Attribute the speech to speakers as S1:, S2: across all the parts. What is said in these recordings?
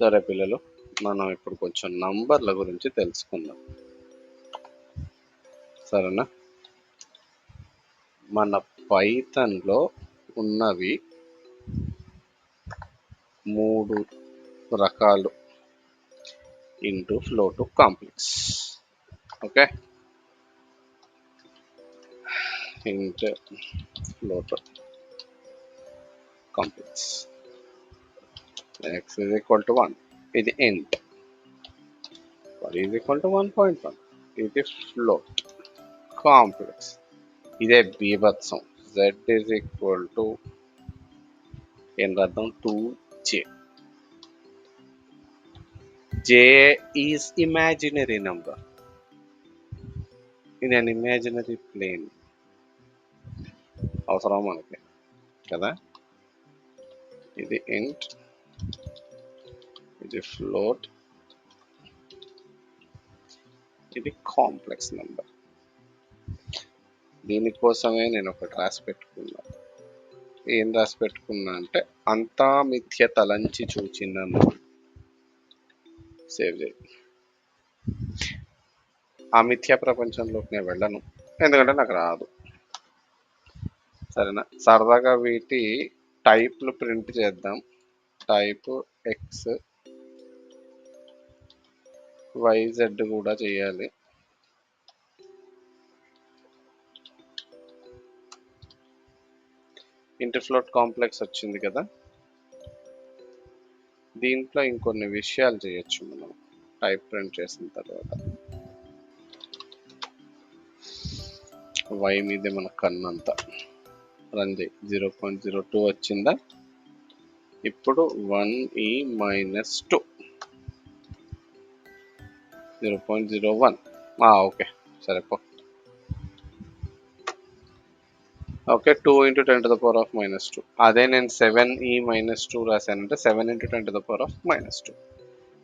S1: సరే పిల్లలు, మనం ఇప్పుడు కొంచెం నంబర్ల గురించి తెలుసుకుందాం. సరేనా? మన పైథాన్లో ఉన్నవి 3 రకాలు into float complex. Okay, into float complex. x is equal to 1, ఇది int. y is equal to 1.1, ఇది ఫ్లోట్ కాంప్లెక్స్. ఇదే బీభత్సం. z is equal to ఏం రాద్దాం, 2j. j is imaginary number in an imaginary plane. అవసరం మనకి కదా. ఇది int, ఇది ఫ్లోట్, ఇది కాంప్లెక్స్ నెంబర్. దీనికోసమే నేను ఒకటి రాసి పెట్టుకున్నా. ఏం రాసి పెట్టుకున్నా అంటే, అంతా మిథ్య తలంచి చూచినను. సేవ్ చేయి. ఆ మిథ్యా ప్రపంచంలోకి నేను వెళ్ళను, ఎందుకంటే నాకు రాదు. సరేనా? సరదాగా వీటి టైప్లు ప్రింట్ చేద్దాం. టైప్ ఎక్స్, వైజెడ్ కూడా చేయాలి. ఇంటర్ ఫ్లోట్ కాంప్లెక్స్ వచ్చింది కదా. దీంట్లో ఇంకొన్ని విషయాలు చేయొచ్చు మనం టైప్ ప్రింట్ చేసిన తర్వాత. వై మీదే మన కన్నంతా రన్ చేయి. 0.02 వచ్చిందా? ఇప్పుడు 1e-2 0.01. ఓకే, సరేపో. ఓకే, 2 × 10⁻². అదే నేను 7e-2 రాశానంటే 7 × 10⁻²,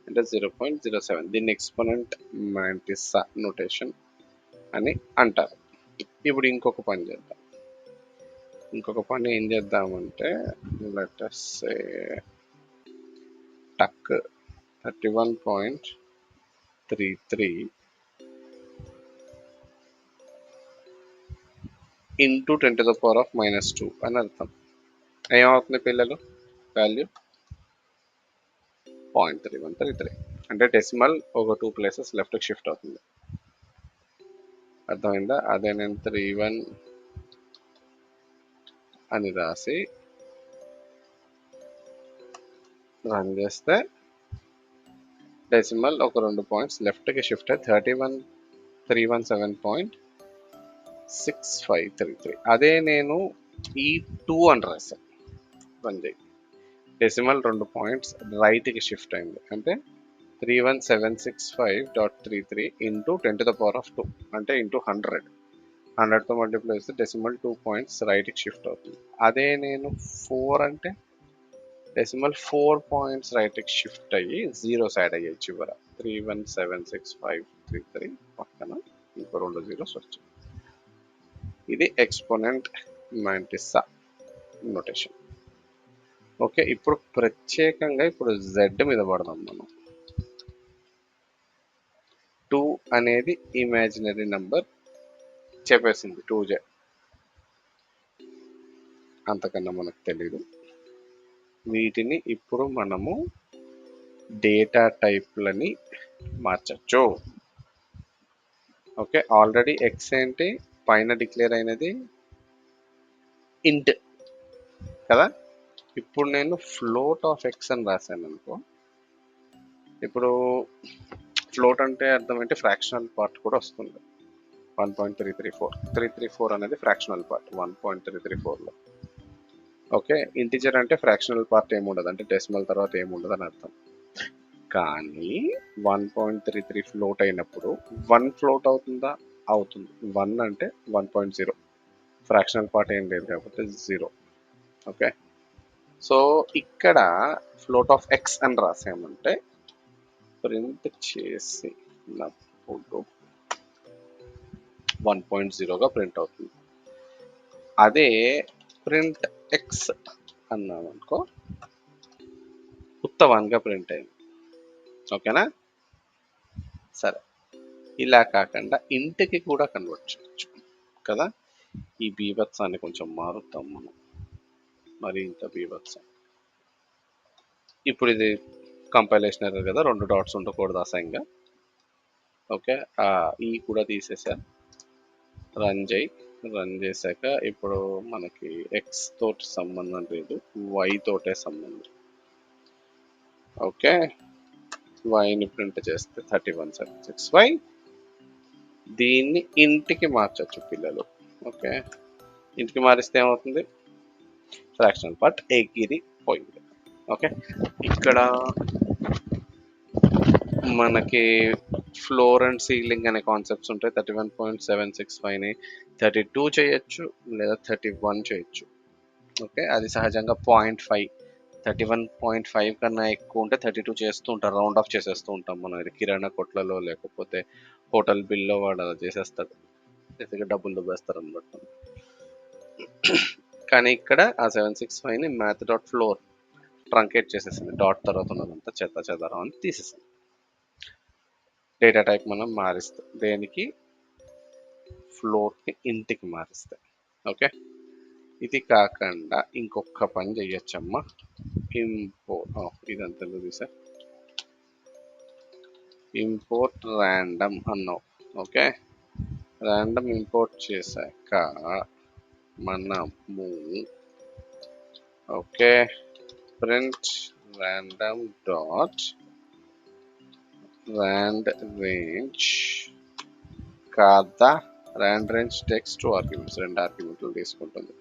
S1: అంటే 0.07. దీన్ని ఎక్స్పోనెంట్ మాంటిసా నోటేషన్ అని అంటారు. ఇప్పుడు ఇంకొక పని చేద్దాం. ఏం చేద్దామంటే, లెట్ us say టక్ 31.33 ఇంటూ 10⁻² అని అర్థం. ఏమవుతుంది పిల్లలు? వాల్యూ 0.3133. అంటే డెసిమల్ ఒక 2 ప్లేసెస్ లెఫ్ట్కి షిఫ్ట్ అవుతుంది. అర్థమైందా? అదే నేను 31 అని రాసి రన్ చేస్తే డెసిమల్ ఒక 2 పాయింట్స్ లెఫ్ట్కి షిఫ్ట్ అయ్యి 317.6533. అదే నేను ఈ 2 అని రాశాను. రన్ చేయి. డెసిమల్ 2 పాయింట్స్ రైట్కి షిఫ్ట్ అయింది, అంటే 31765.33 ఇంటూ 10⁻², అంటే ఇంటూ 100తో మల్టిప్లై చేస్తే డెసిమల్ 2 పాయింట్స్ రైట్కి షిఫ్ట్ అవుతుంది. అదే నేను 4 అంటే డెసిమల్ 4 పాయింట్స్ రైట్కి షిఫ్ట్ అయ్యి 0s యాడ్ అయ్యాయి చివర. 3176533 పక్కన ఇంకో 2 zeros వచ్చాయి. ఇది ఎక్స్పోనెంట్ మాంటిసా నోటేషన్. ఓకే, ఇప్పుడు ప్రత్యేకంగా z మీద పడదాం మనం. 2 అనేది ఇమాజినరీ నెంబర్ చెప్పేసింది, 2j. అంతకన్నా మనకు తెలీదు. వీటిని ఇప్పుడు మనము డేటా టైప్లని మార్చచ్చు. ఓకే, ఆల్రెడీ ఎక్స్ ఏంటి పైన డిక్లేర్ అయినది ఇంట్ కదా. ఇప్పుడు నేను ఫ్లోట్ ఆఫ్ ఎక్స్ అని రాశాను అనుకో. ఇప్పుడు ఫ్లోట్ అంటే అర్థం ఏంటి? ఫ్రాక్షనల్ పార్ట్ కూడా వస్తుంది. 1.334 అనేది ఫ్రాక్షనల్ పార్ట్ 1.334లో. ఓకే, ఇంటిజర్ అంటే ఫ్రాక్షనల్ పార్ట్ ఏముండదు, అంటే డెసిమల్ తర్వాత ఏముండదు అని అర్థం. కానీ 1.33 ఫ్లోట్ అయినప్పుడు 1 ఫ్లోట్ అవుతుందా? అవుతుంది. 1 అంటే 1.0, ఫ్రాక్షనల్ పార్ట్ ఏం లేదు కాబట్టి 0. ఓకే, సో ఇక్కడ ఫ్లోట్ ఆఫ్ ఎక్స్ అని రాసామంటే ప్రింట్ చేసినప్పుడు 1.0గా ప్రింట్ అవుతుంది. అదే ప్రింట్ ఎక్స్ అన్నామనుకో, ఉత్త 1గా ప్రింట్ అయింది. ఓకేనా? సరే, ఇలా కాకుండా ఇంటికి కూడా కన్వర్ట్ చేయొచ్చు కదా. ఈ బీభత్సాన్ని కొంచెం మారుతాం మనం, మరి ఇంత బీభత్సం. ఇప్పుడు ఇది కంపైలేషన్ ఎర్రర్ కదా, 2 డాట్స్ ఉండకూడదు అసహ్యంగా. ఓకే, ఈ కూడా తీసేసా, రన్ చేశాక ఇప్పుడు మనకి ఎక్స్ తోటి సంబంధం లేదు, వై తోటే సంబంధం. ఓకే, వైని ప్రింట్ చేస్తే 3176y. దీన్ని ఇంటికి మార్చచ్చు పిల్లలు. ఓకే, ఇంటికి మారిస్తే ఏమవుతుంది, ఫ్రాక్షనల్ పార్ట్ ఎగిరిపోయింది. ఓకే, ఇక్కడ మనకి ఫ్లోర్ అండ్ సీలింగ్ అనే కాన్సెప్ట్స్ ఉంటాయి. 31.765ని 32 చేయొచ్చు లేదా 31 చేయొచ్చు. ఓకే, అది సహజంగా 0.5, 31.5 కన్నా ఎక్కువ ఉంటే 32 చేస్తూ ఉంటారు, రౌండ్ ఆఫ్ చేసేస్తూ ఉంటాం మనం. ఇది కిరాణా కొట్లలో లేకపోతే హోటల్ బిల్లో వాడు అలా చేసేస్తాడు, ఎందుకంటే డబ్బులు దుబ్బేస్తారు అనమాట. కానీ ఇక్కడ ఆ 765ని మ్యాథ్ డాట్ ఫ్లోర్ ట్రంకేట్ చేసేసింది, డాట్ తర్వాత ఉన్నదంతా చెత్త చెదారం అని తీసేసింది. డేటా టైప్ మనం మారిస్తాం దేనికి, ఫ్లోర్కి ఇంటికి మారిస్తాం. ఓకే, ఇది కాకుండా ఇంకొక పని చెయ్యొచ్చమ్మా, ఇదంతా చూసా, ఇంపోర్ట్ ర్యాండమ్ అన్నావు. ఓకే, ర్యాండమ్ ఇంపోర్ట్ చేశాక మనము okay print random dot rand range కాదా, ర్యాండ్ రేంజ్ టెక్స్ట్ 2 ఆర్గ్యుమెంట్స్, 2 ఆర్గ్యుమెంట్లు తీసుకుంటుంది.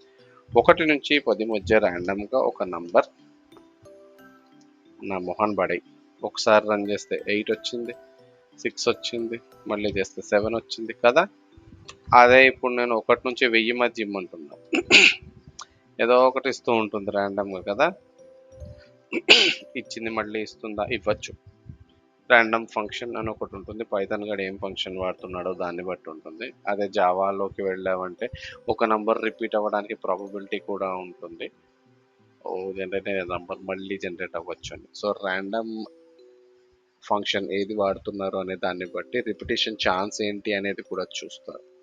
S1: 1 నుంచి 10 మధ్య ర్యాండమ్గా ఒక నంబర్, నా మొహన్ బడి ఒకసారి రన్ చేస్తే 8 వచ్చింది, 6 వచ్చింది, మళ్ళీ చేస్తే 7 వచ్చింది కదా. అదే ఇప్పుడు నేను 1 నుంచి 1000 మధ్య ఇమ్మంటున్నా, ఏదో ఒకటి ఇస్తూ ఉంటుంది ర్యాండమ్గా కదా. ఇచ్చింది మళ్ళీ ఇస్తుందా, ఇవ్వచ్చు. ర్యాండమ్ ఫంక్షన్ అని ఒకటి ఉంటుంది, పైథాన్ గడు ఏం ఫంక్షన్ వాడుతున్నాడో దాన్ని బట్టి ఉంటుంది. అదే జావాలోకి వెళ్ళామంటే ఒక నంబర్ రిపీట్ అవ్వడానికి ప్రాబబిలిటీ కూడా ఉంటుంది, జనరేట్ అయ్యే నంబర్ మళ్ళీ జనరేట్ అవ్వచ్చు అని. సో ర్యాండమ్ ఫంక్షన్ ఏది వాడుతున్నారు అనే దాన్ని బట్టి రిపిటేషన్ ఛాన్స్ ఏంటి అనేది కూడా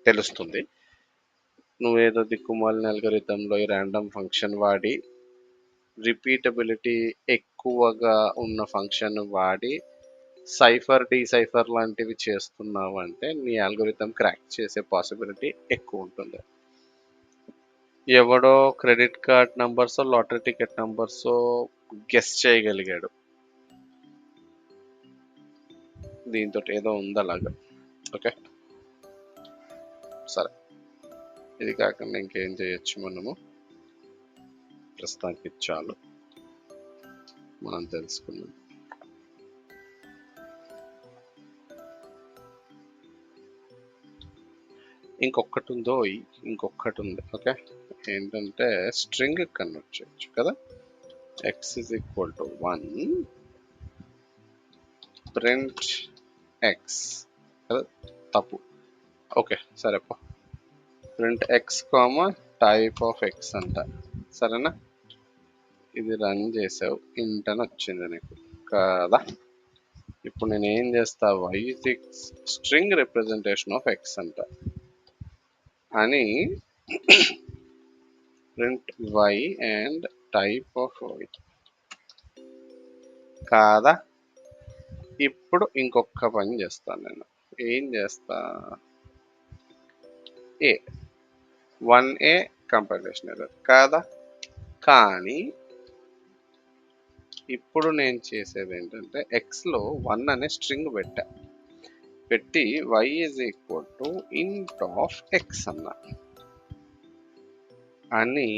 S1: తెలుస్తుంది. నువ్వేదో దిక్కుమాలిన అల్గోరిథంలో ఈ ర్యాండమ్ ఫంక్షన్ వాడి రిపీటబిలిటీ ఎక్కువగా ఉన్న ఫంక్షన్ వాడి సైఫర్ డీసైఫర్ లాంటివి చేస్తున్నావు అంటే నీ అల్గోరిథం క్రాక్ చేసే పాసిబిలిటీ ఎక్కువ ఉంటుంది. ఎవడో credit card numbers, lottery ticket numbers guess చేయగలిగాడు, దీంతో ఏదో ఉంది అలాగా. ఓకే, సరే, ఇది కాకుండా ఇంకేం చేయొచ్చు మనము, ప్రస్తుతానికి చాలు మనం తెలుసుకున్నాం. ఇంకొకటి ఉంది. ఓకే, ఏంటంటే స్ట్రింగ్ కన్వర్ట్ చేయొచ్చు కదా. X is equal to 1 print x కదా, తప్పు. ఓకే సరేపా, print x comma type of x అంట, సరేనా. ఇది రన్ చేసావు, ఇంట్ అని వచ్చింది నీకు కదా. ఇప్పుడు నేను ఏం చేస్తా, y string representation of x అంట అని print y and type of y కాదా. ఇప్పుడు ఇంకొక పని చేస్తాను నేను, ఏం చేస్తా, ఏ 1a కంపైలేషన్ ఎర్రర్ కాదా. కానీ ఇప్పుడు నేను చేసేది ఏంటంటే ఎక్స్లో 1 అనే స్ట్రింగ్ పెట్టి y ఈజ్ ఈక్వల్ టు ఇంట్ ఆఫ్ ఎక్స్ అన్నా అని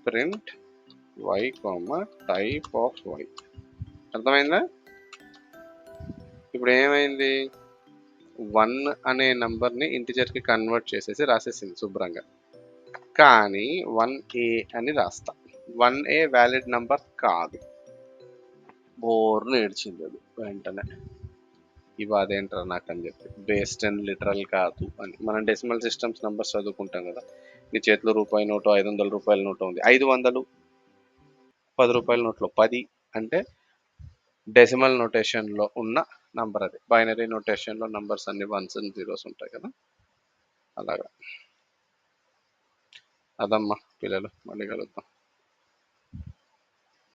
S1: print y type of y. అర్థమైందా. ఇప్పుడు ఏమైంది, 1 అనే నంబర్ని ఇంటిజర్కి కన్వర్ట్ చేసేసి రాసేసింది శుభ్రంగా. కానీ 1a అని రాస్తా, 1a వ్యాలిడ్ నంబర్ కాదు, బోర్ను ఏడ్చింది అది వెంటనే, ఇవి అదేంటారా నాకు అని చెప్పి, బేస్ 10 లిటరల్ కాదు అని. మనం డెసిమల్ సిస్టమ్స్ నెంబర్స్ చదువుకుంటాం కదా, నీ చేతిలో రూపాయి నోటు, 500 రూపాయల నోటు ఉంది, 500 10 రూపాయల నోట్లో 10 అంటే డెసిమల్ నోటేషన్లో ఉన్న నంబర్ అది. బైనరీ నోటేషన్లో నంబర్స్ అన్ని వన్స్ అండ్ జీరోస్ ఉంటాయి కదా, అలాగా. అదమ్మా పిల్లలు, మళ్ళీ కలుద్దాం.